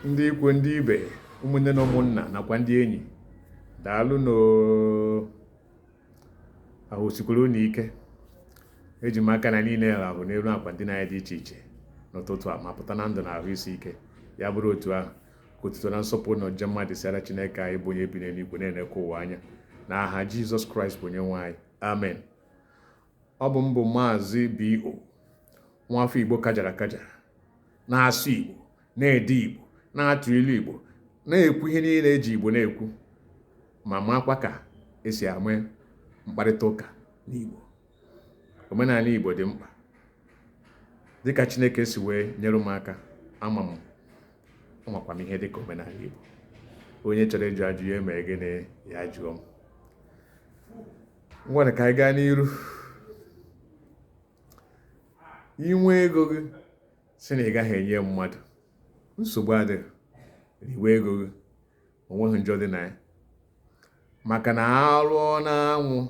ndị ikwu, ndị ibe, ụmụnne na ụmụnna nakwa ndị enyi, daalụ ahụ sikwara unu ike. Eji m aka na niile ahụ n'elu akwa ndị na dị iche iche n'ụtụtụ a ma pụta na ndụ na ahụ isi ike. Ya bụrụ otu ahụ, ka otuto na nsọpụrụ na ọjọọ mmadụ siara Chineke anyị bụ onye bi n'eluigwe na-enekwa ụwa anya, n'aha Jizọs Kraịst bụ onye nwe anyị, amen. Ọ bụ mbụ Maazị B.O. nwafọ Igbo kajara akaja, na-asụ Igbo, na-ede Igbo, na-atụ ilu Igbo, na-ekwu ihe niile eji Igbo na-ekwu, ma makwa ka esi ame mkparịta ụka n'Igbo. Omenala Igbo dị mkpa. Dịka Chineke si wee nyere m aka, amakwa m ihe dịka omenala Igbo. Onye chọrọ ịjụ ajụ ya emee gịnị, ya jụọ m. Ngwa ka anyị gaa n'iru. Inwe ego gị si na ị gaghị enye mmadụ, nsogbu adịghị. Riwe ego gị, onweghị njọ dị na ya. Maka na arụọ n'anwụ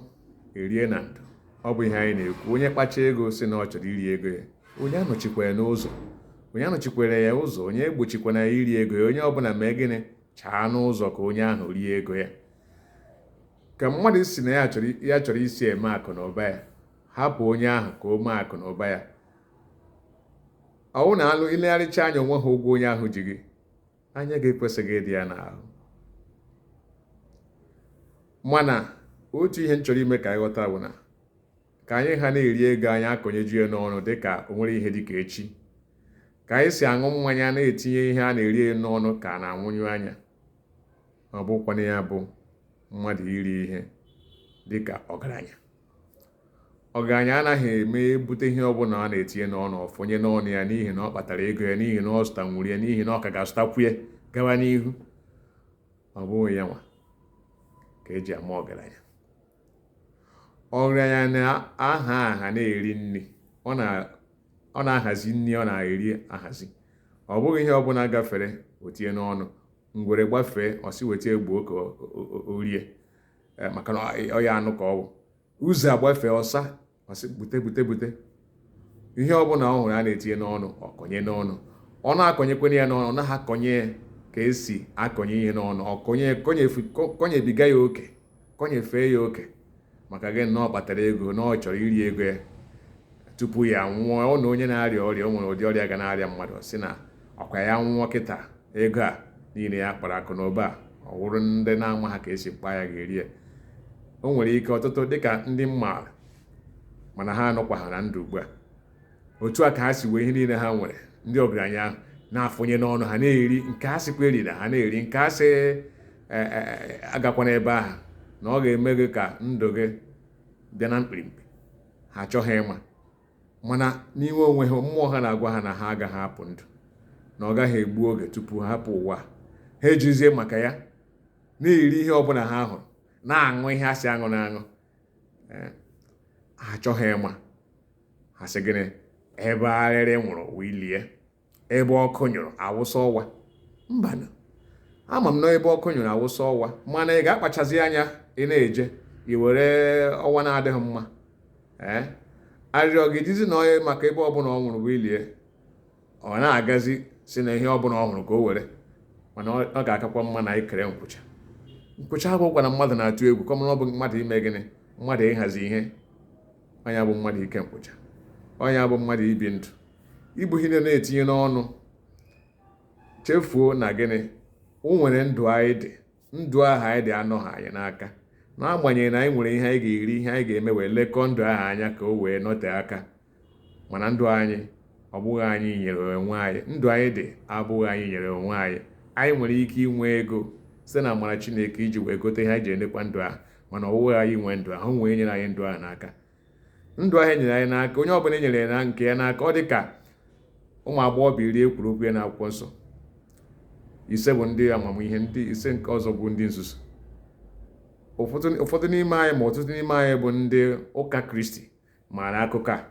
erie na ndụ. Ọ bụ ihe anyị na-ekwu. Onye kpacha ego si na ọ chọrọ iri ego ya, onye anọchikwere n'ụzọ, onye anọchikwere ya ụzọ, onye egbochikwana ya iri ego ya. Onye ọbụla mee gịnị? Chaa n'ụzọ ka onye ahụ rie ego ya. Ka mmadụ si na ya chọrọ isi eme akụ na ụba ya, hapụ onye ahụ ka o mee akụ na ụba ya. Ọwụ na ilegharịcha anya onwe ha ụgwọ onye ahụ ji gị, anya ga-ekwesịghị ịdị ya n'ahụ. Mana otu ihe m chọrọ ime ka anyị ghọta bụ na ka anyị ha na-eri ego anyị akọnyeju ya n'ọnụ dịka o nwere ihe dịka echi. Ka anyị si aṅụ mmanya na-etinye ihe a na-eri n'ọnụ ka a na-anwụnyu anya. Ọ bụkwana ya bụ mmadụ iri ihe dịka ọgaranya. Ọgaranya anaghị eme ebute ihe ọbụla a na-etinye n'ọnụ ọfọnye n'ọnụ ya n'ihi na ọ kpatara ego ya, n'ihi na ọ zụtanwuru ya, n'ihi na ọ ka ga-azụtakwu ya gawa n'ihu. Ọ bụghị ya nwa ka eji ama ọgaranya. Ọgaranya na-aha na-eri nri. Ọ na-ahazi nri ọ na-eri ahazi. Ọ bụghị ihe ọbụla gafere o tinye n'ọnụ. Ngwere gbafee, ọ sị weta egbuo ka o rie, maka na ọ ya anụ ka ọ bụ. Ụzọ agbafee, ọsa, ọ sị bute. Ihe ọbụla ọ hụrụ a na-etinye n'ọnụ, ọ kọnye n'ọnụ. Ọ na-akọnyekwana ya n'ọnụ, ọ naghị akọnye ka esi akọnye ihe n'ọnụ. Ọ kọnyebiga ya oke, kọnyefee ya oke, maka gị na ọ kpatara ego, na ọ chọrọ iri ego ya tupu ya nwụọ. Ọ na onye na-arịa ọrịa, o nwere ụdị ọrịa ga na-arịa mmadụ, sị na ọkwa ya nwụọ kịta, ego a niile ya kpara akụ na ụba, ọ wụrụ ndị na-ama ha ka esi mkpa ya ga-eri ya. O nwere ike ọtụtụ dịka ndị mmaala, mana ha anọkwa ha na ndụ ugbu a. Otu a ka ha si wee ihe niile ha nwere, ndị ọgaranya ahụ na-afụnye n'ọnụ ha na-eri. Nke a sịkwa eri na ha na-eri, nke a sị agakwana ebe ahụ na ọ ga-eme gị ka ndụ gị bịa na mkpirimkpi. Ha achọghị ịma, mana n'ime onwe ha, mmụọ ha na-agwa ha na ha agaghị apụ ndụ, na ọ gaghị egbu oge tupu ha hapụ ụwa. Ha ejizie maka ya na-eri ihe ọbụla ha hụrụ, na-aṅụ ihe a sị aṅụ na-aṅụ. Ha achọghị ịma. Ha sị gịnị? Ebe arịrị nwụrụ wee lie, ebe ọkụ nyụrụ awụsa ọwa. Mbanụ, ama m na ebe ọkụ nyụrụ awụsa ọwa, mana ị ga-akpachazi anya ị na-eje i were ọwa na-adịghị mma. Arịrịọ gị dizi na onye maka ebe ọbụla ọ nwụrụ wee lie, ọ na-agazi si na ihe ọbụla ọ hụrụ ka o were. Mana ọ ga-akakwa mma na ikere nkwụcha. Nkwụcha agwụgwa na mmadụ na-atụ egwu, kọmana ọ bụ mmadụ ime gịnị? Mmadụ ịhazi ihe. Onye bụ mmadụ ike nkwụcha. Onye bụ mmadụ ibi ndụ. Ibu ihe na-etinye n'ọnụ. Chefuo na gịnị? O nwere ndụ anyị dị. Ndụ ahụ anyị dị anọghị anyị n'aka. N'agbanyeghị na anyị nwere ihe anyị ga-eri, ihe anyị ga-eme wee lekọọ ndụ ahụ anya ka o wee nọte aka. Mana ndụ anyị ọ bụghị anyị nyere onwe anyị. Ndụ anyị dị abụghị anyị nyere onwe anyị. Anyị nwere ike inwe ego site na amara Chineke iji wee gote ihe anyị ji enekwa ndụ ahụ, mana ọ bụghị anyị nwe ndụ ahụ. Nwee nyere anyị ndụ ahụ n'aka. Ndụ ahụ nyere anyị n'aka, onye ọbụla nyere na nke ya n'aka. Ọ dị ka ụmụ agbọghọbịa iri ekwuru okwu ya na akwụkwọ nsọ. 5 bụ ndị amamihe, ndị 5 nke ọzọ bụ ndị nzuzu. Ụfọdụ n'ime anyị, ma ọtụtụ n'ime anyị bụ ndị ụka Kristi, maara akụkọ a.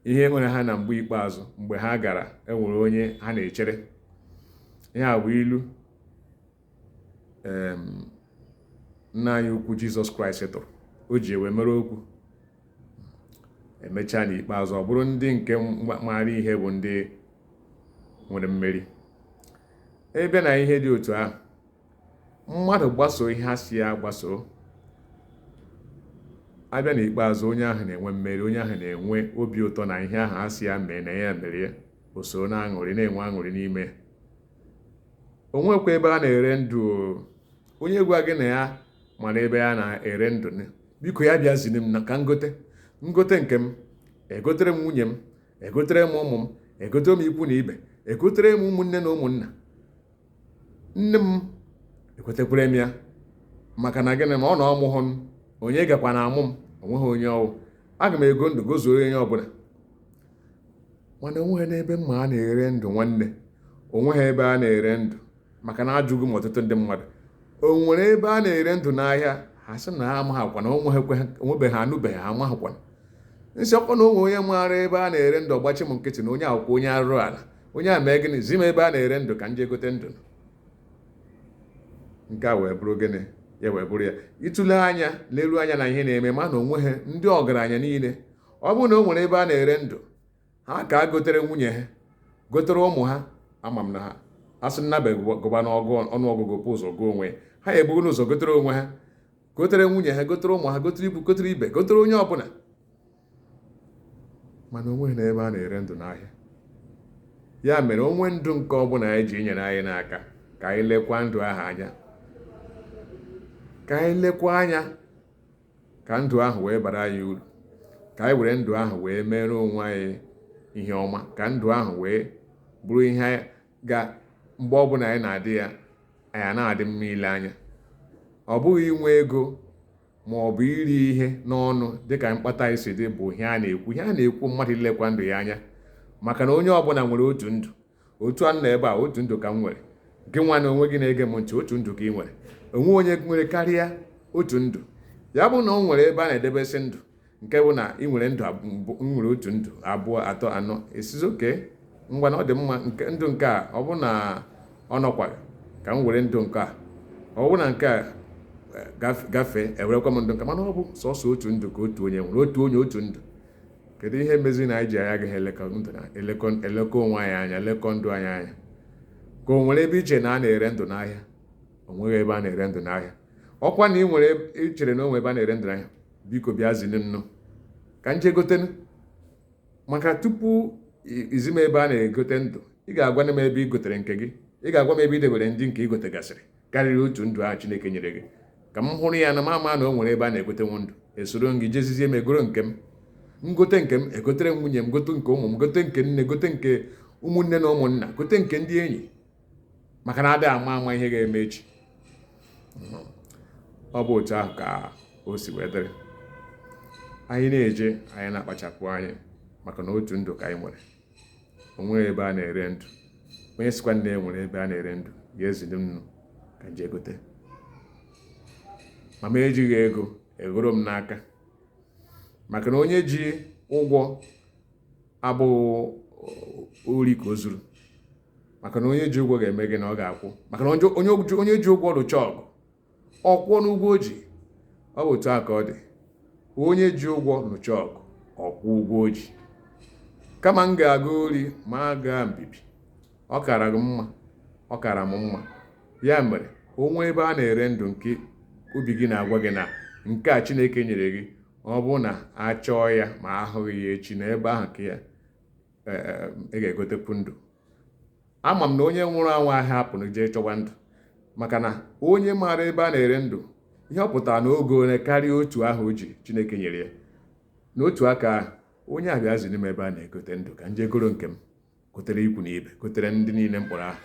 Ihe nwere ha na mgbe ikpeazụ, mgbe ha gara, enwere onye ha na-echere. Ihe a bụ ilu nna anyị ukwu Jizọs Kraịst tụrụ. O ji ewe mere okwu. Emechaa n'ikpeazụ, ọ bụrụ ndị nke maara ihe bụ ndị nwere mmeri. ebe na ihe dị otu ahụ, mmadụ gbasoo ihe a si ya gbasoo, abịa n'ikpeazụ onye ahụ na-enwe mmeri, onye ahụ na-enwe obi ụtọ na ihe ahụ a si ya mee na ya mere ya, o so na-aṅụrị, na-enwe aṅụrị n'ime ya. O nwekwa ebe a na-ere ndụ. Onye gwa gị na ya mana ebe ya na-ere ndụ, biko ya bịa ziri m na ka ngote nke m, egotere m nwunye m, egotere m ụmụ m, egotere m ikwu na ibe, egotere m ụmụnne na ụmụnna. Nne m ekwetekwere m ya maka na gịnị ma ọ na ọmụhụ m, onye gakwa na amụ m, onweghị onye ọwụ. Aga m ego ndụ gozuoro onye ọbụla. Mana onweghị n'ebe mma a na-ere ndụ nwanne, onweghị ebe a na-ere ndụ, maka na ajụghị m ọtụtụ ndị mmadụ o nwere ebe a na-ere ndụ n'ahịa, ha sị na ha amaghịkwana, onwebeghị anụbeghị, ha amaghịkwana. Nsị ọkwa na onwe onye maara ebe a na-ere ndụ, ọgbachi m nkịtị na onye akwụkwọ, onye arụrụ ala, onye a mee gịnị, zi m ebe a na-ere ndụ ka m jee gote ndụ. Nke a wee bụrụ gịnị, ya wee bụrụ ya ịtụle anya, leruo anya na ihe na-eme, ma na onwe ha ndị ọgaranya niile, ọ bụrụ na o nwere ebe a na-ere ndụ, ha ka a gotere nwunye ha, gotere ụmụ ha, ama m na ha asị nnabeghị gụba n'ọnụọgụgụ pụ ụzọ gụọ onwe ha ebugo n'ụzọ gotere onwe ha, gotere nwunye ha, gotere ụmụ ha, gotere ibu, gotere ibe, gotere onye ọbụla. Mana onwe na ebe a na-ere ndụ n'ahịa. Ya mere onwe ndụ nke ọbụla anyị ji nyere anyị n'aka, ka anyị lekwa ndụ ahụ anya, ka anyị lekwa anya, ka ndụ ahụ wee bara anyị uru, ka anyị were ndụ ahụ wee mere onwe anyị ihe ọma, ka ndụ ahụ wee bụrụ ihe ga mgbe ọbụla anyị na-adị ya, anyị na-adị mma ile anya. Ọ bụghị inwe ego ma ọ bụ iri ihe n'ọnụ dịka mkpata isi dị bụ ihe a na-ekwu mmadụ ilekwa ndụ ya anya, maka na onye ọbụla nwere otu ndụ. Otu a nọ ebe a, otu ndụ ka m nwere, gị nwa na onwe gị na-ege m ntị, otu ndụ ka ị nwere. Onwe onye nwere karịa otu ndụ. Ya bụ na o nwere ebe a na-edebesị ndụ, nke bụ na ị nwere ndụ, nwere otu ndụ, abụọ, atọ, anọ, esizi oke ngwa na ọ dị mma nke ndụ nke a, ọ bụ na ọ nọkwa ka m were ndụ nke a, ọ bụ na nke a gafee ewerekwa m ndụ nke, mana ọ bụ sọsọ otu ndụ ka otu onye nwere, otu onye otu ndụ. Kedu ihe mezi na anyị ji anya agaghị elekọ onwe anyị anya, lekọ ndụ anyị anya? Ka o nwere ebe iche na a na-ere ndụ n'ahịa? O nweghị ebe a na-ere ndụ n'ahịa. Ọkwa na ị nwere ichere na onwe ebe a na-ere ndụ n'ahịa, biko bịa zini nnụ ka nje gotenu. Maka tupu izi m ebe a na-egote ndụ, ị ga-agwa m ebe ị gotere nke gị, ị ga-agwa m ebe ị debere ndị nke ị gotegasịrị karịrị otu ndụ ahụ Chineke nyere gị, ka m hụrụ ya na m ama na o nwere ebe a na-egotenwu ndụ. Esoro m gị jezizie m egoro nke m, ngote nke m, egotere m nwunye m, gote nke ụmụ m, gote nke nne, gote nke ụmụnne na ụmụnna, gote nke ndị enyi, maka na adịghị ama ihe ga-eme echi. Ọ bụ otu ahụ ka o si wee dịrị. Anyị na-eje, anyị na-akpachapụ anya, maka na otu ndụ ka anyị nwere. O nwere ebe a na-ere ndụ. Onye sikwa nne nwere ebe a na-ere ndụ, ga-ezili m ka nje gote. Ma m ejighị ego, egoro m n'aka, maka na onye ji ụgwọ abụghị ori ka o zuru. Maka na onye ji ụgwọ ga-eme gị na ọ ga-akwụ. Maka na onye ji ụgwọ rụcha ọgụ, ọ kwụọ n'ụgwọ o ji. Ọ bụ otu a ka ọ dị. Onye ji ụgwọ rụcha ọgụ, ọ kwụọ ụgwọ o ji. Kama m ga-aga ori ma a gaa mbibi, ọ kara gị mma, ọ kara m mma. Ya mere, onwe ebe a na-ere ndụ nke obi gị na-agwa gị na nke a Chineke nyere gị, ọ bụ na a chọọ ya ma ahụghị ya echi, na ebe ahụ ka ya ị ga-egotekwu ndụ. Ama m na onye nwụrụ anwụ ahịa hapụrụ jee chọwa ndụ, maka na onye maara ebe a na-ere ndụ, ihe ọ pụtara na oge ole karịa otu ahụ o ji Chineke nyere ya. N'otu aka ahụ, onye a bịa ziri m ebe a na-egote ndụ ka nje goro nke m, gotere ikwu na ibe, gotere ndị niile mkpọrọ ahụ.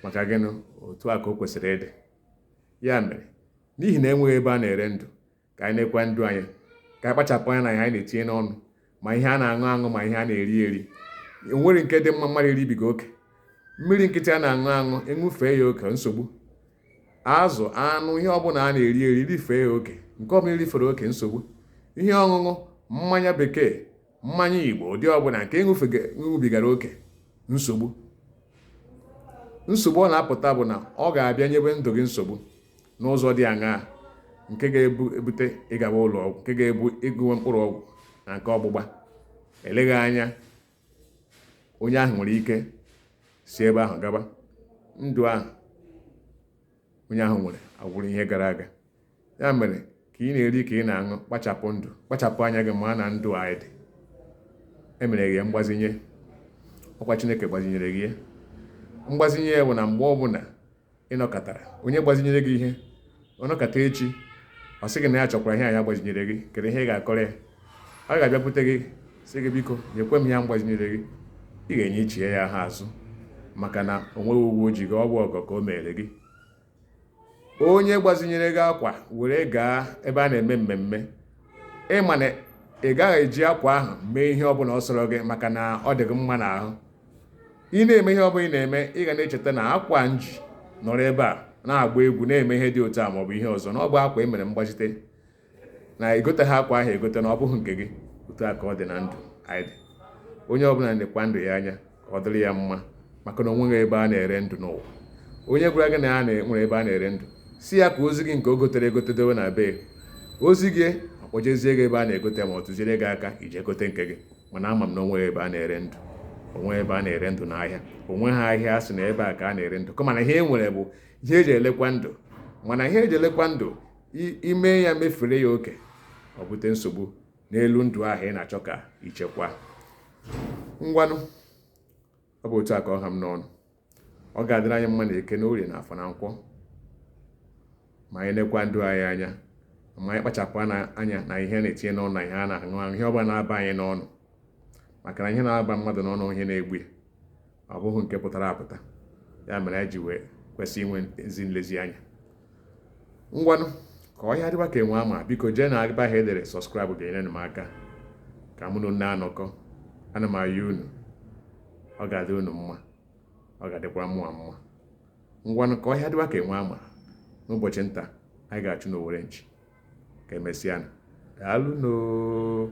Maka gịnị? Otu a ka o kwesịrị ịdị. Ya mere, n'ihi na enweghị ebe a na-ere ndụ, ka anyị na-ekwe ndụ anyị, ka anyị kpachapụ anya na ihe anyị na-etinye n'ọnụ, ma ihe a na-aṅụ aṅụ, ma ihe a na-eri eri. O nwere nke dị mma mmadụ iribiga oke. Mmiri nkịtị a na-aṅụ aṅụ, ịṅụfee ya oke, nsogbu. Azụ, anụ, ihe ọbụla a na-eri eri, rifee ya oke, nke ọbụla irifere oke, nsogbu. Ihe ọṅụṅụ, mmanya bekee, mmanya Igbo, ụdị ọbụla nke ịṅụbigara oke, nsogbu. Nsogbu ọ na-apụta bụ na ọ ga-abịa nyebe ndụ gị nsogbu n'ụzọ dị aṅaa, nke ga-ebute ịgaba ụlọ ọgwụ, nke ga-ebu ịgụwe mkpụrụ ọgwụ na nke ọgbụgba. Eleghị anya, onye ahụ nwere ike si ebe ahụ gaba ndụ ahụ onye ahụ nwere agwụrụ ihe gara aga. Ya mere ka ị na-eri ka ị na-aṅụ kpachapụ anya gị ma na ndụ anyị dị. Emere gị mgbazinye, ọkwa Chineke gbazinyere gị ya. Mgbazinye ya bụ na mgbe ọbụla ị nọkọtara onye gbazinyere gị ihe ọ nọkọta echi ọ sị gị na ya chọkwara ihe ya gbazinyere gị, kedu ihe ị ga-akọrọ ya? Ọ ga-abịakwute gị sị gị biko nyekwe m ya mgbazinyere gị. Ị ga-enye ichie ya ha azụ maka na o nweghị uwe ojii gị, ọ bụ ọgọ ka o mere gị. Onye gbazinyere gị akwa were gaa ebe a na-eme mmemme, ịma na ị gaghị eji akwa ahụ mee ihe ọbụla ọ sọrọ gị maka na ọ dị gị mma n'ahụ. Ị na-eme ihe ọbụla ị na-eme, ị ga na-echeta na akwa nji nọrọ ebe a na-agba egwu na-eme ihe dị otu a maọbụ ihe ọzọ, na ọ bụ akwa emere mgbazite na egoteghị akwa ahụ egote na ọ bụghị nke gị. Otu a ka ọ dị na ndụ anyị dị. Onye ọbụla na-ekwa ndụ ya anya ka ọ dịrị ya mma maka na o nweghị ebe a na-ere ndụ n'ụwa. Onye gwara gị na ya nwere ebe a na-ere ndụ, si ya ka ozi gị nke o gotere egote dowe na be ozi gị akpọjezie gị ebe a na-egote ma ọ tụziere gị aka ije gote nke gị. Mana ama m na o nweghị ebe a na-ere ndụ, o nweghị ebe a na-ere ndụ n'ahịa, o nweghị ahịa a sị na ebe a ka a na-ere ndụ, kama na ihe e nwere bụ ihe eji elekwa ndụ. Mana ihe eji elekwa ndụ ime ya mefere ya oke ọ bute nsogbu n'elu ndụ ahụ ị na-achọ ka ichekwa. Ngwanụ, ọ bụ otu a ka ọha m n'ọnụ. Ọ ga-adịrị anyị mma na Eke na Orie na Afọ na Nkwọ ma anyị nekwa ndụ anyị anya, ma anyị kpachapụ anya na ihe na-etinye n'ọnụ na ihe a na-aṅụ ihe ọbụla na-aba anyị n'ọnụ, maka na ihe na-aba mmadụ n'ọnụ ihe na-egbu ya ọ bụghị nke pụtara apụta. Ya mere anyị ji wee kwesị inwe ezi nlezianya. Ngwanụ, ka ọ ya dịwa ka enwe ama, biko jee na ebe ahụ edere sọskraịbụ ga-enyere m aka ka mụ na unu na-anọkọ. Ana m ayọ unu, ọ ga-adị unu mma, ọ ga-adịkwa mụa mma. Ngwanụ, ka ọ ya dịwa ka enwe ama, n'ụbọchị nta anyị ga-achụ n'Owere nchi. Ka emesịa, daalụ noo.